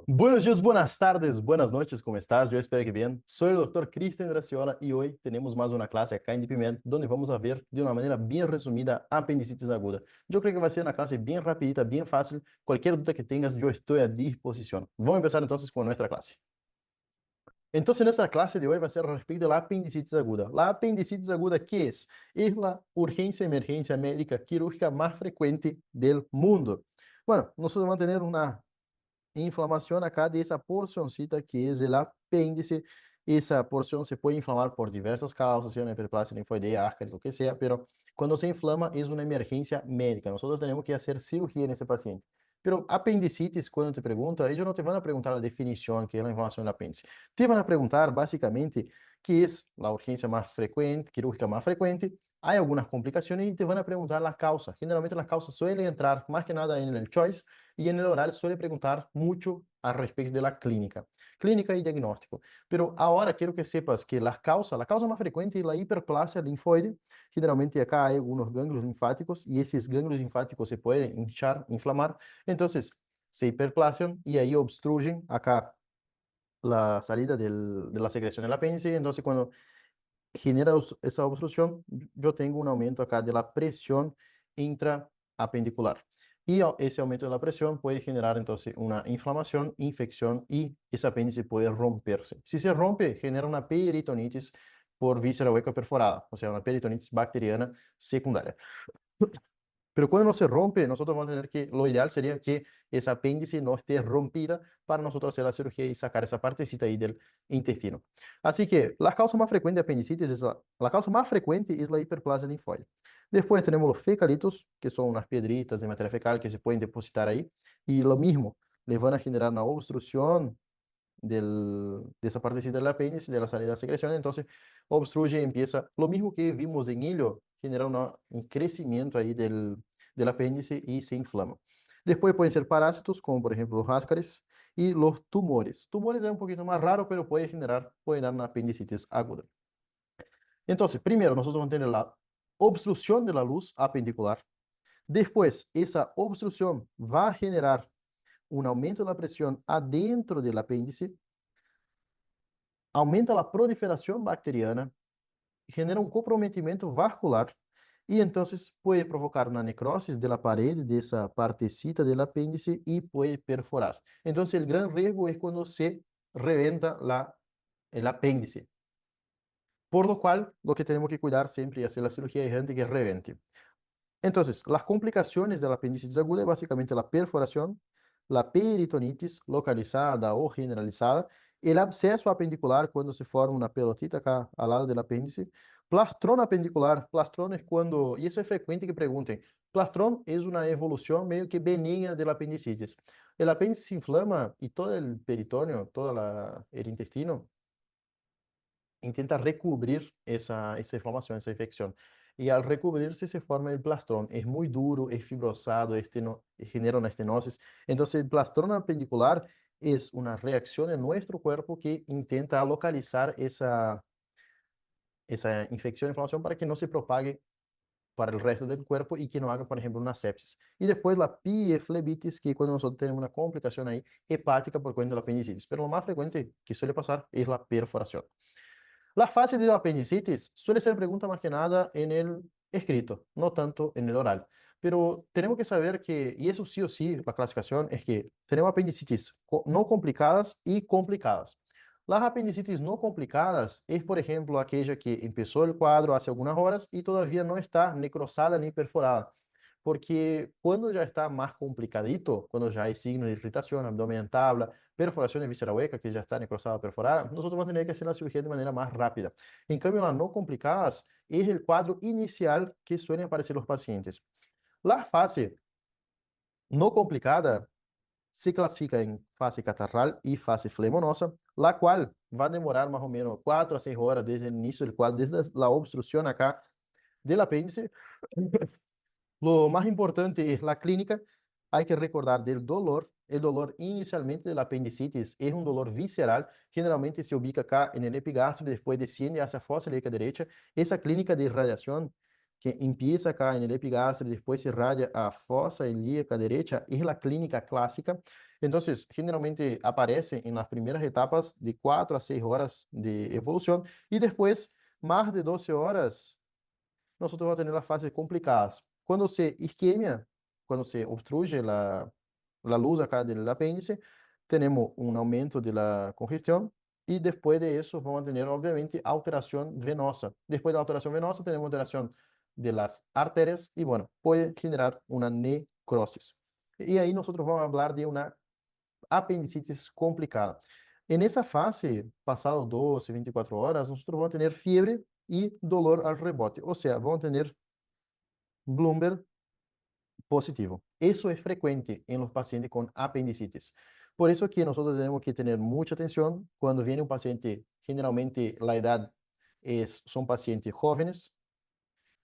Buenos días, buenas tardes, buenas noches, ¿cómo estás? Yo espero que bien. Soy el doctor Cristian Graciola y hoy tenemos más una clase acá en DeepMind donde vamos a ver de una manera bien resumida apendicitis aguda. Yo creo que va a ser una clase bien rapidita, bien fácil. Cualquier duda que tengas, yo estoy a disposición. Vamos a empezar entonces con nuestra clase. Entonces, nuestra clase de hoy va a ser respecto a la apendicitis aguda. La apendicitis aguda, ¿qué es? Es la urgencia emergencia médica quirúrgica más frecuente del mundo. Bueno, nosotros vamos a tener una inflamación acá de esa porcioncita que es el apéndice. Esa porción se puede inflamar por diversas causas, sea una hiperplasia linfoidea, ascaris, lo que sea, pero cuando se inflama es una emergencia médica. Nosotros tenemos que hacer cirugía en ese paciente. Pero apendicitis, cuando te preguntan, ellos no te van a preguntar la definición, que es la inflamación del apéndice. Te van a preguntar básicamente qué es la urgencia más frecuente, quirúrgica más frecuente. Hay algunas complicaciones y te van a preguntar la causa. Generalmente las causas suelen entrar más que nada en el choice y en el oral suele preguntar mucho al respecto de la clínica y diagnóstico. Pero ahora quiero que sepas que la causa más frecuente es la hiperplasia linfoide. Generalmente acá hay algunos ganglios linfáticos y esos ganglios linfáticos se pueden hinchar, inflamar. Entonces, se hiperplasian y ahí obstruyen acá la salida de la secreción del apéndice. Entonces, cuando genera esa obstrucción, yo tengo un aumento acá de la presión intraapendicular. Y ese aumento de la presión puede generar entonces una inflamación, infección y ese apéndice puede romperse. Si se rompe, genera una peritonitis por víscera hueca perforada, o sea, una peritonitis bacteriana secundaria. Pero cuando no se rompe, nosotros vamos a tener que, lo ideal sería que esa apéndice no esté rompida para nosotros hacer la cirugía y sacar esa partecita ahí del intestino. Así que la causa más frecuente de apendicitis es la causa más frecuente es la hiperplasia linfóide. Después tenemos los fecalitos, que son unas piedritas de materia fecal que se pueden depositar ahí. Y lo mismo, le van a generar una obstrucción de esa partecita del apéndice, de la salida de la secreción, entonces obstruye y empieza, lo mismo que vimos en hilo, genera un crecimiento ahí del apéndice y se inflama. Después pueden ser parásitos, como por ejemplo los ascaris, y los tumores. Tumores es un poquito más raro, pero puede dar una apendicitis aguda. Entonces, primero nosotros vamos a tener la obstrucción de la luz apendicular. Después, esa obstrucción va a generar un aumento de la presión adentro del apéndice, aumenta la proliferación bacteriana, genera un comprometimiento vascular y entonces puede provocar una necrosis de la pared de esa partecita del apéndice y puede perforar. Entonces el gran riesgo es cuando se reventa el apéndice, por lo cual lo que tenemos que cuidar siempre y hacer la cirugía es antes que revente. Entonces, las complicaciones de la apendicitis aguda es básicamente la perforación, la peritonitis localizada o generalizada, el absceso apendicular cuando se forma una pelotita acá al lado del apéndice, plastrón apendicular, plastrón es cuando, y eso es frecuente que pregunten, plastrón es una evolución medio que benigna de la apendicitis. El apéndice se inflama y todo el peritoneo, el intestino intenta recubrir esa inflamación, esa infección. Y al recubrirse se forma el plastrón. Es muy duro, es fibrosado, genera una estenosis. Entonces el plastrón apendicular es una reacción en nuestro cuerpo que intenta localizar esa infección, inflamación para que no se propague para el resto del cuerpo y que no haga, por ejemplo, una sepsis. Y después la pieflebitis, que cuando nosotros tenemos una complicación ahí hepática por cuenta de la apendicitis. Pero lo más frecuente que suele pasar es la perforación. La fase de la apendicitis suele ser pregunta más que nada en el escrito, no tanto en el oral. Pero tenemos que saber que, y eso sí o sí, la clasificación es que tenemos apendicitis no complicadas y complicadas. Las apendicitis no complicadas es, por ejemplo, aquella que empezó el cuadro hace algunas horas y todavía no está necrosada ni perforada. Porque cuando ya está más complicadito, cuando ya hay signos de irritación, abdomen en tabla, perforación de víscera hueca, que ya está necrosada, perforada, nosotros vamos a tener que hacer la cirugía de manera más rápida. En cambio, las no complicadas es el cuadro inicial que suelen aparecer los pacientes. La fase no complicada se clasifica en fase catarral y fase flemonosa, la cual va a demorar más o menos 4 a 6 horas desde el inicio del cuadro, desde la obstrucción acá del apéndice. Lo más importante es la clínica. Hay que recordar del dolor. El dolor inicialmente de la apendicitis es un dolor visceral. Generalmente se ubica acá en el epigastrio y después desciende hacia la fosa ilíaca derecha. Esa clínica de irradiación que empieza acá en el epigastrio y después se irradia a fosa ilíaca derecha, es la clínica clásica. Entonces, generalmente aparece en las primeras etapas de 4 a 6 horas de evolución y después, más de 12 horas, nosotros vamos a tener las fases complicadas. Cuando se isquemia, cuando se obstruye la luz acá del apéndice, tenemos un aumento de la congestión y después de eso vamos a tener, obviamente, alteración venosa. Después de la alteración venosa, tenemos alteración de las arterias y, bueno, puede generar una necrosis. Y ahí nosotros vamos a hablar de una apendicitis complicada. En esa fase, pasado 12, 24 horas, nosotros vamos a tener fiebre y dolor al rebote. O sea, vamos a tener Bloomberg positivo. Eso es frecuente en los pacientes con apendicitis. Por eso que nosotros tenemos que tener mucha atención cuando viene un paciente, generalmente la edad son pacientes jóvenes,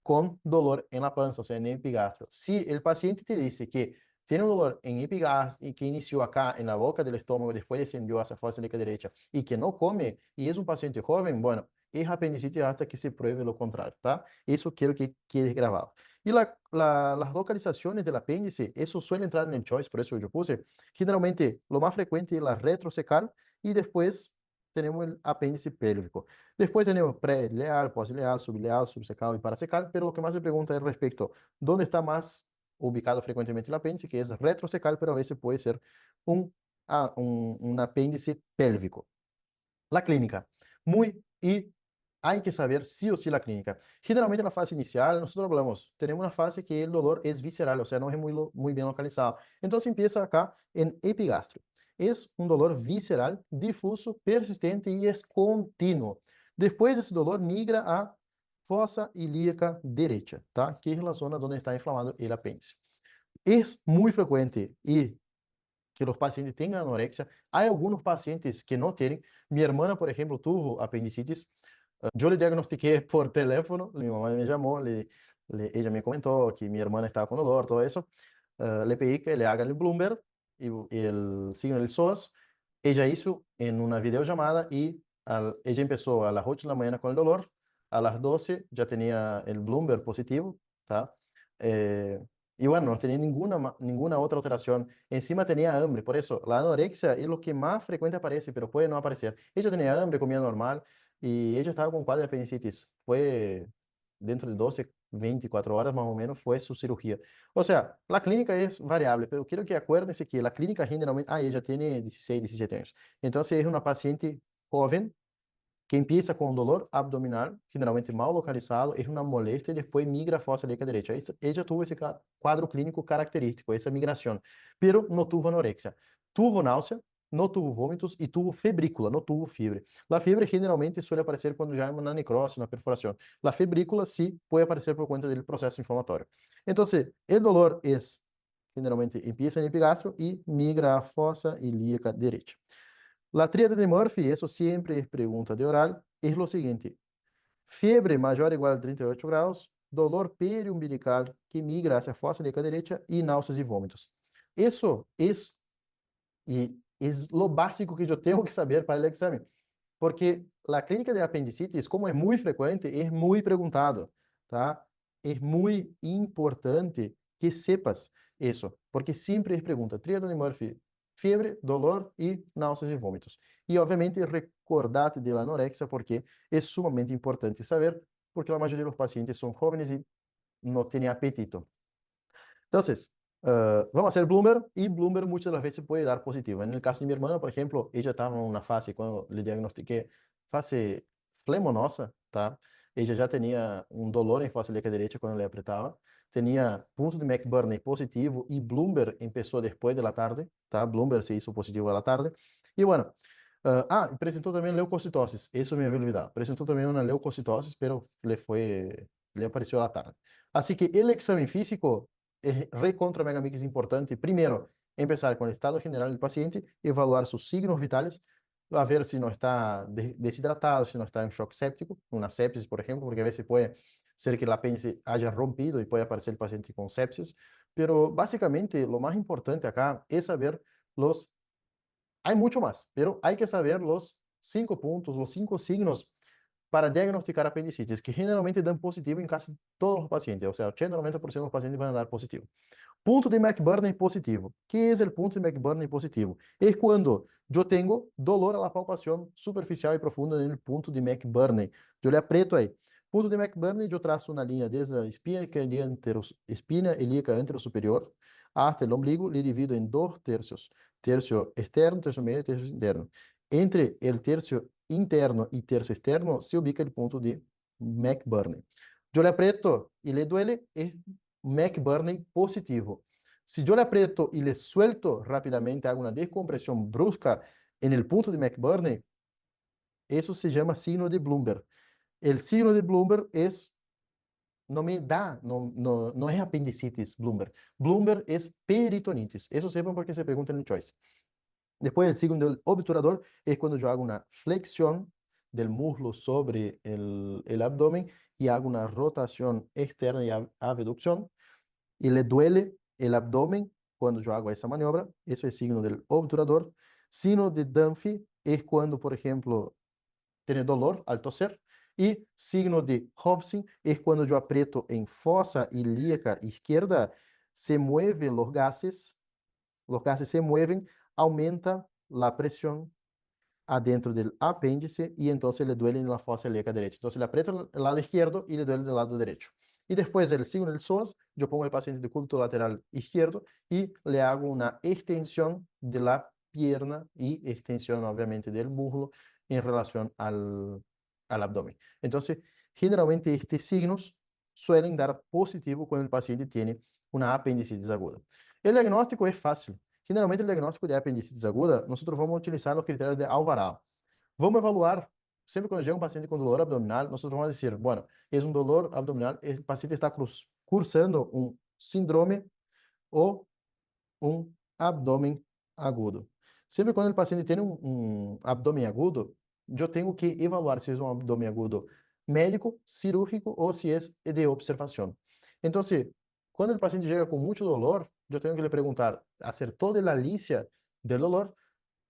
con dolor en la panza, o sea, en el epigastrio. Si el paciente te dice que tiene un dolor en epigastrio y que inició acá en la boca del estómago, después descendió hacia la fosa ilíaca derecha y que no come y es un paciente joven, bueno, es apendicitis hasta que se pruebe lo contrario, ¿tá? Eso quiero que quede grabado. Y las localizaciones del apéndice, eso suele entrar en el choice, por eso yo puse, generalmente lo más frecuente es la retrocecal y después tenemos el apéndice pélvico. Después tenemos pré-ileal, pós-ileal, subileal, subsecal y parasecal, pero lo que más se pregunta es respecto dónde está más ubicado frecuentemente el apéndice, que es retrocecal, pero a veces puede ser un apéndice pélvico. La clínica, y hay que saber sí o sí la clínica. Generalmente en la fase inicial, nosotros hablamos, tenemos una fase que el dolor es visceral, o sea, no es muy bien localizado. Entonces empieza acá en epigastrio. Es un dolor visceral, difuso, persistente y es continuo. Después esse dolor migra a fosa ilíaca derecha, tá? Que es la zona donde está inflamado el apéndice. Es muy frecuente y que los pacientes tengan anorexia. Hay algunos pacientes que no tienen. Mi hermana, por ejemplo, tuvo apendicitis. Yo le diagnostiqué por teléfono, mi mamá me llamó, ella me comentó que mi hermana estaba con dolor, todo eso. Le pedí que le hagan el Bloomberg y el signo del SOAS. Ella hizo en una videollamada y ella empezó a las 8 de la mañana con el dolor, a las 12 ya tenía el Bloomberg positivo, ¿tá? Eh, y bueno, no tenía ninguna otra alteración. Encima tenía hambre, por eso la anorexia es lo que más frecuente aparece, pero puede no aparecer. Ella tenía hambre, comía normal y ella estaba con cuadro de apendicitis. Fue dentro de 12, 24 horas más o menos, fue su cirugía. O sea, la clínica es variable, pero quiero que acuérdense que la clínica generalmente, ella tiene 16, 17 años. Entonces es una paciente joven que empieza con dolor abdominal, generalmente mal localizado, es una molestia y después migra a fosa ilíaca derecha. Ella tuvo ese cuadro clínico característico, esa migración, pero no tuvo anorexia. Tuvo náusea, no tuvo vómitos y tuvo febrícula, no tuvo fiebre. La fiebre generalmente suele aparecer cuando ya hay una necrosis, una perforación. La febrícula sí puede aparecer por cuenta del proceso inflamatorio. Entonces, el dolor es, generalmente, empieza en el epigastrio y migra a fosa ilíaca derecha. La tríade de Murphy, eso siempre es pregunta de oral, es lo siguiente. Fiebre mayor o igual a 38 grados, dolor periumbilical que migra hacia fosa ilíaca derecha y náuseas y vómitos. Eso es lo básico que yo tengo que saber para el examen, porque la clínica de apendicitis, como es muy frecuente, es muy preguntado, ¿tá? Es muy importante que sepas eso, porque siempre es pregunta. Tríada de Murphy, fiebre, dolor y náuseas y vómitos. Y obviamente recordate de la anorexia porque es sumamente importante saber, porque la mayoría de los pacientes son jóvenes y no tienen apetito. Entonces, vamos a hacer Bloomberg y Bloomberg muchas de las veces puede dar positivo. En el caso de mi hermana, por ejemplo, ella estaba en una fase, cuando le diagnostiqué, fase flemonosa, ¿tá? Ella ya tenía un dolor en fosa ilíaca derecha cuando le apretaba, tenía punto de McBurney positivo y Bloomberg empezó después de la tarde, ¿tá? Bloomberg se hizo positivo a la tarde. Y bueno, presentó también leucocitosis, eso me había olvidado. Presentó también una leucocitosis, pero le apareció a la tarde. Así que el examen físico recontra mega mix importante. Primero, empezar con el estado general del paciente, evaluar sus signos vitales, a ver si no está deshidratado, si no está en shock séptico, una sepsis, por ejemplo, porque a veces puede ser que el apéndice haya rompido y puede aparecer el paciente con sepsis. Pero básicamente lo más importante acá es saber los, hay mucho más, pero hay que saber los 5 puntos, los 5 signos para diagnosticar apendicitis, que generalmente dan positivo en casi todos los pacientes, o sea, 80-90% de los pacientes van a dar positivo. Ponto de McBurney positivo. ¿Qué es el punto de McBurney positivo? Es cuando yo tengo dolor a la palpación superficial y profunda en el punto de McBurney. Yo le aprieto ahí. Punto de McBurney, yo trazo una línea desde la espina ilíaca anterosuperior hasta el ombligo, le divido en 2 tercios. Tercio externo, tercio medio y tercio interno. Entre el tercio interno y tercio externo se ubica el punto de McBurney. Yo le aprieto y le duele, es McBurney positivo. Si yo le aprieto y le suelto rápidamente, hago una descompresión brusca en el punto de McBurney, eso se llama signo de Bloomberg. El signo de Bloomberg es, no me da, no es apendicitis Bloomberg. Bloomberg es peritonitis. Eso sepan porque se preguntan en el choice. Después el signo del obturador es cuando yo hago una flexión del muslo sobre el abdomen y hago una rotación externa y abducción y le duele el abdomen cuando yo hago esa maniobra. Eso es signo del obturador. Signo de Dunphy es cuando, por ejemplo, tiene dolor al toser. Y signo de Hofsing es cuando yo aprieto en fosa ilíaca izquierda, se mueven los gases se mueven, aumenta la presión adentro del apéndice y entonces le duele en la fosa ilíaca derecha. Entonces le aprieto el lado izquierdo y le duele del lado derecho. Y después del signo del psoas, yo pongo el paciente de cúbito lateral izquierdo y le hago una extensión de la pierna y extensión obviamente del muslo en relación al abdomen. Entonces, generalmente estos signos suelen dar positivo cuando el paciente tiene una apendicitis aguda. El diagnóstico es fácil. Generalmente, el diagnóstico de apendicitis aguda, nosotros vamos a utilizar los criterios de Alvarado. Vamos a evaluar, siempre cuando llega un paciente con dolor abdominal, nosotros vamos a decir, bueno, es un dolor abdominal, el paciente está cursando un síndrome o un abdomen agudo. Siempre cuando el paciente tiene un abdomen agudo, yo tengo que evaluar si es un abdomen agudo médico, cirúrgico o si es de observación. Entonces, cuando el paciente llega con mucho dolor, yo tengo que le preguntar, hacer toda la lista del dolor,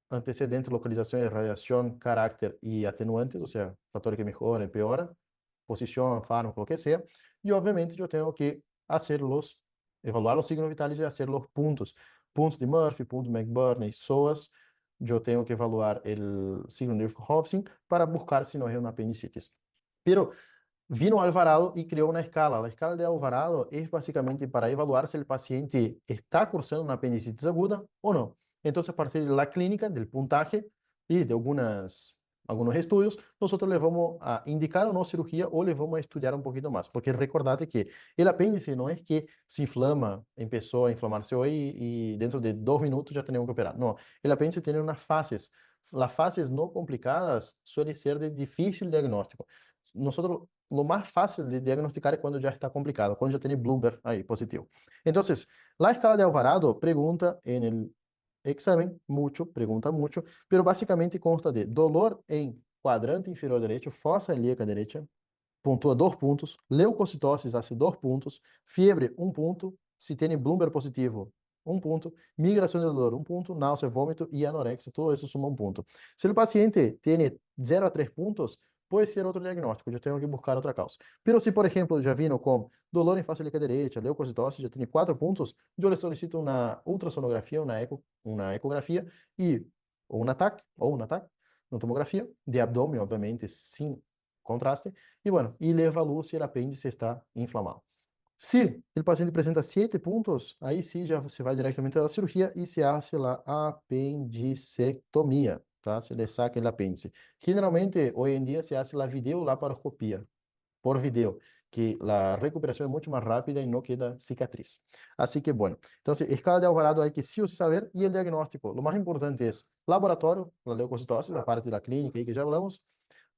antecedente, localización, radiación, carácter y atenuantes, o sea, factores que mejoran, empeoran, posición, fármaco, lo que sea. Y obviamente yo tengo que evaluar los signos vitales y hacer los puntos. Punto de Murphy, punto de McBurney, psoas. Yo tengo que evaluar el signo de Hofsing para buscar si no es una apendicitis. Pero vino Alvarado y creó una escala. La escala de Alvarado es básicamente para evaluar si el paciente está cursando una apendicitis aguda o no. Entonces, a partir de la clínica, del puntaje y de algunos estudios, nosotros le vamos a indicar o no cirugía o le vamos a estudiar un poquito más. Porque recordate que el apéndice no es que se inflama, empezó a inflamarse hoy y dentro de 2 minutos ya tenemos que operar. No, el apéndice tiene unas fases. Las fases no complicadas suelen ser de difícil diagnóstico. Nosotros lo más fácil de diagnosticar es cuando ya está complicado, cuando ya tiene Bloomberg ahí positivo. Entonces, la escala de Alvarado pregunta en el examen mucho, pregunta mucho, pero básicamente consta de dolor en cuadrante inferior derecho, fosa ilíaca derecha, puntúa 2 puntos, leucocitosis hace 2 puntos, fiebre 1 punto, si tiene Bloomberg positivo 1 punto, migración del dolor 1 punto, náusea, vómito y anorexia, todo eso suma 1 punto. Si el paciente tiene 0 a 3 puntos, puede ser otro diagnóstico, yo tengo que buscar otra causa. Pero si, por ejemplo, ya vino con dolor en face ilíaca derecha, leucocitosis, ya tiene 4 puntos, yo le solicito una ultrasonografía, una ecografía y o un ataque, una tomografía de abdomen, obviamente, sin contraste, y bueno, y le evalúo si el apéndice está inflamado. Si el paciente presenta 7 puntos, ahí sí ya se va directamente a la cirugía y se hace la apendicectomía, tá? Se le saca el apéndice. Generalmente, hoy en día se hace la videolaparoscopia por video, que la recuperación es mucho más rápida y no queda cicatriz. Así que bueno, entonces, escala de Alvarado hay que sí o sí saber y el diagnóstico. Lo más importante es laboratorio, la leucocitosis, la parte de la clínica ahí que ya hablamos.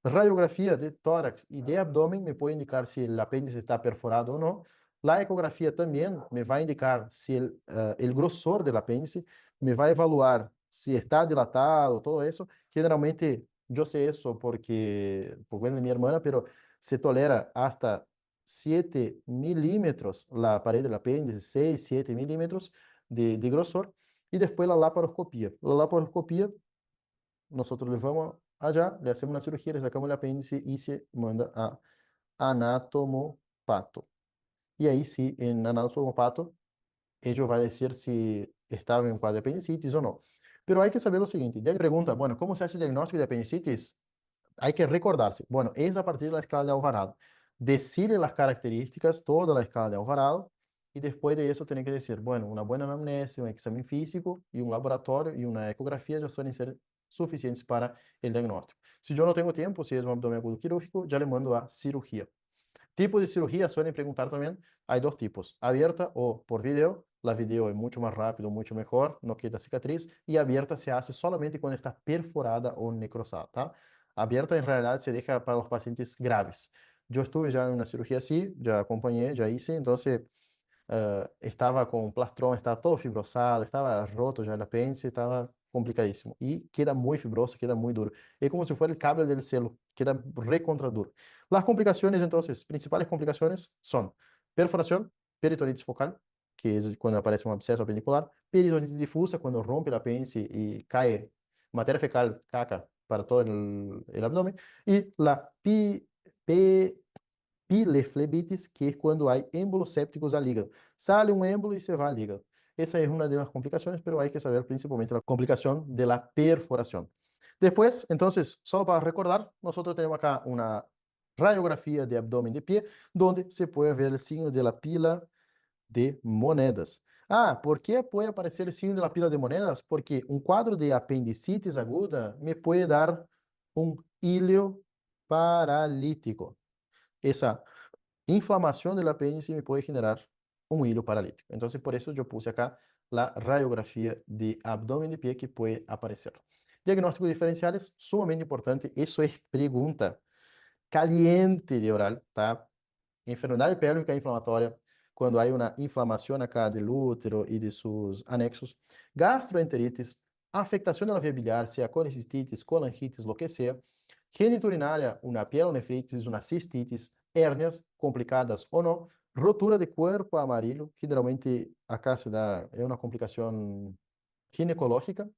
Radiografía de tórax y de abdomen me puede indicar si el apéndice está perforado o no. La ecografía también me va a indicar si el grosor del apéndice, me va a evaluar si está dilatado, todo eso. Generalmente yo sé eso por cuenta de mi hermana, pero se tolera hasta 7 milímetros la pared del apéndice, 6, 7 milímetros de grosor. Y después la laparoscopía. La laparoscopía, nosotros le vamos allá, le hacemos una cirugía, le sacamos el apéndice y se manda a anatomopato. Y ahí sí, en anatomopato, ellos va a decir si estaba en un cuadro de apendicitis o no. Pero hay que saber lo siguiente. Ya pregunta, bueno, ¿cómo se hace el diagnóstico de apendicitis? Hay que recordarse. Bueno, es a partir de la escala de Alvarado. Decirle las características, toda la escala de Alvarado, y después de eso tienen que decir, bueno, una buena anamnesis, un examen físico y un laboratorio y una ecografía ya suelen ser suficientes para el diagnóstico. Si yo no tengo tiempo, si es un abdomen agudo quirúrgico, ya le mando a cirugía. Tipo de cirugía suelen preguntar también. Hay dos tipos, abierta o por video. La video es mucho más rápido, mucho mejor, no queda cicatriz. Y abierta se hace solamente cuando está perforada o necrosada, ¿tá? Abierta en realidad se deja para los pacientes graves. Yo estuve ya en una cirugía así, ya acompañé, ya hice, entonces estaba con plastrón, estaba todo fibrosado, estaba roto ya el apéndice, estaba complicadísimo. Y queda muy fibroso, queda muy duro. Es como si fuera el cable del celo, queda recontra duro. Las complicaciones, entonces, principales complicaciones son perforación, peritonitis focal, que es cuando aparece un absceso apendicular, peritonitis difusa, cuando rompe el apéndice y cae materia fecal, caca, para todo el abdomen, y la pileflebitis, que es cuando hay émbolos sépticos al hígado. Sale un émbolo y se va al hígado. Esa es una de las complicaciones, pero hay que saber principalmente la complicación de la perforación. Después, entonces, solo para recordar, nosotros tenemos acá una radiografía de abdomen de pie, donde se puede ver el signo de la pila de monedas. Ah, ¿por qué puede aparecer el signo de la pila de monedas? Porque un cuadro de apendicitis aguda me puede dar un hilo paralítico. Esa inflamación del apéndice me puede generar un hilo paralítico. Entonces, por eso yo puse acá la radiografía de abdomen de pie que puede aparecer. Diagnóstico diferencial es sumamente importante. Eso es pregunta caliente de oral, ¿tá? Enfermedad pélvica inflamatória, quando há uma inflamação acá do útero e de seus anexos, gastroenterites, afectação da via biliar, seja colecistitis, colangitis, lo que seja, geniturinária, uma pielonefritis, uma cistitis, hérnias complicadas ou não, rotura de corpo amarillo, que geralmente acá se dá, é uma complicação ginecológica,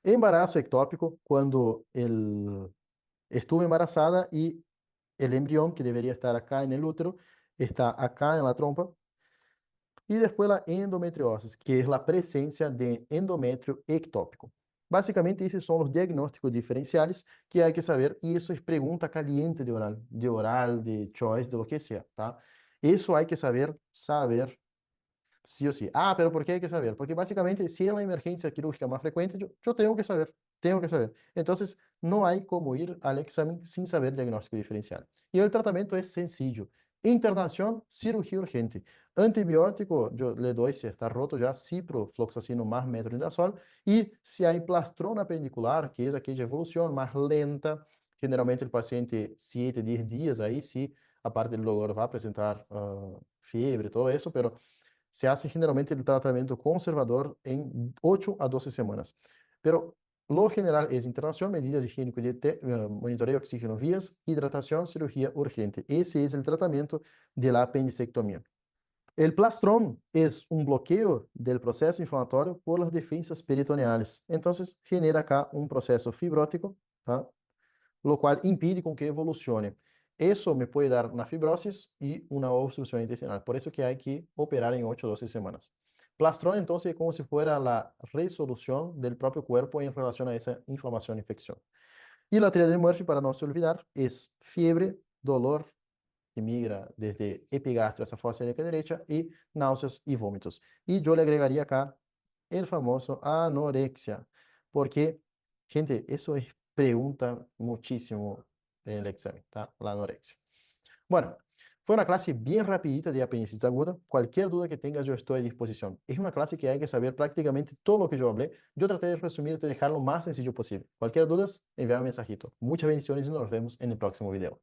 embaraço ectópico, quando estuve embarazada e el embrión, que debería estar acá en el útero, está acá en la trompa. Y después la endometriosis, que es la presencia de endometrio ectópico. Básicamente, esos son los diagnósticos diferenciales que hay que saber, y eso es pregunta caliente de oral, de choice, de lo que sea, ¿tá? Eso hay que saber sí o sí. Ah, pero ¿por qué hay que saber? Porque básicamente, si es la emergencia quirúrgica más frecuente, yo tengo que saber, tengo que saber. Entonces, no hay como ir al examen sin saber diagnóstico diferencial. Y el tratamiento es sencillo. Internación, cirugía urgente. Antibiótico, yo le doy, si está roto ya, ciprofloxacino más metronidazol. Y si hay plastrón apendicular, que es aquella evolución más lenta, generalmente el paciente 7, 10 días, ahí sí, aparte del dolor, va a presentar fiebre, todo eso, pero se hace generalmente el tratamiento conservador en 8 a 12 semanas. Pero lo general es internación, medidas higiénico monitoreo de oxígeno, vías, hidratación, cirugía urgente. Ese es el tratamiento de la apendicectomía. El plastrón es un bloqueo del proceso inflamatorio por las defensas peritoneales. Entonces, genera acá un proceso fibrótico, ¿tá? Lo cual impide con que evolucione. Eso me puede dar una fibrosis y una obstrucción intestinal. Por eso que hay que operar en 8 o 12 semanas. Plastrón entonces es como si fuera la resolución del propio cuerpo en relación a esa inflamación e infección. Y la tríada de muerte, para no se olvidar, es fiebre, dolor, que migra desde epigastrio hasta fosa ilíaca derecha, y náuseas y vómitos. Y yo le agregaría acá el famoso anorexia, porque, gente, eso es pregunta muchísimo en el examen, ¿tá? La anorexia. Bueno, fue una clase bien rapidita de apendicitis aguda. Cualquier duda que tengas, yo estoy a disposición. Es una clase que hay que saber prácticamente todo lo que yo hablé. Yo traté de resumir y dejarlo lo más sencillo posible. Cualquier duda, envíame un mensajito. Muchas bendiciones y nos vemos en el próximo video.